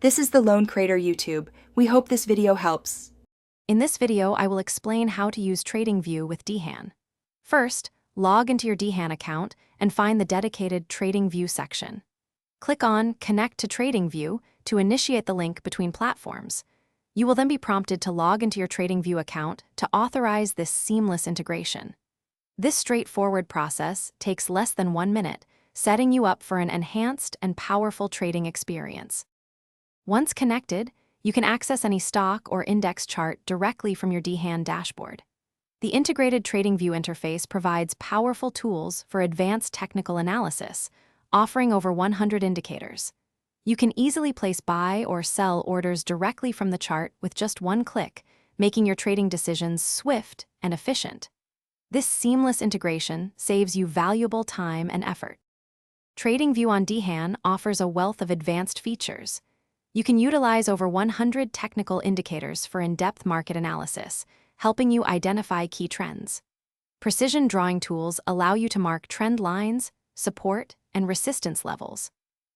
This is the Lone Trader YouTube. We hope this video helps. In this video, I will explain how to use TradingView with Dhan. First, log into your Dhan account and find the dedicated TradingView section. Click on Connect to TradingView to initiate the link between platforms. You will then be prompted to log into your TradingView account to authorize this seamless integration. This straightforward process takes less than 1 minute, setting you up for an enhanced and powerful trading experience. Once connected, you can access any stock or index chart directly from your Dhan dashboard. The integrated TradingView interface provides powerful tools for advanced technical analysis, offering over 100 indicators. You can easily place buy or sell orders directly from the chart with just one click, making your trading decisions swift and efficient. This seamless integration saves you valuable time and effort. TradingView on Dhan offers a wealth of advanced features. You can utilize over 100 technical indicators for in-depth market analysis, helping you identify key trends. Precision drawing tools allow you to mark trend lines, support, and resistance levels.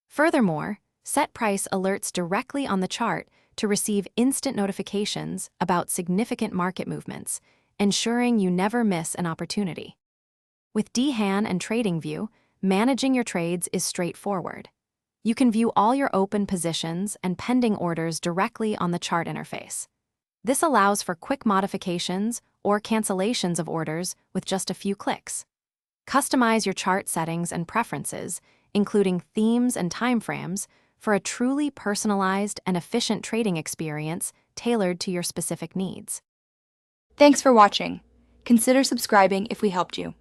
Furthermore, set price alerts directly on the chart to receive instant notifications about significant market movements, ensuring you never miss an opportunity. With Dhan and TradingView, managing your trades is straightforward. You can view all your open positions and pending orders directly on the chart interface. This allows for quick modifications or cancellations of orders with just a few clicks. Customize your chart settings and preferences, including themes and timeframes, for a truly personalized and efficient trading experience tailored to your specific needs. Thanks for watching. Consider subscribing if we helped you.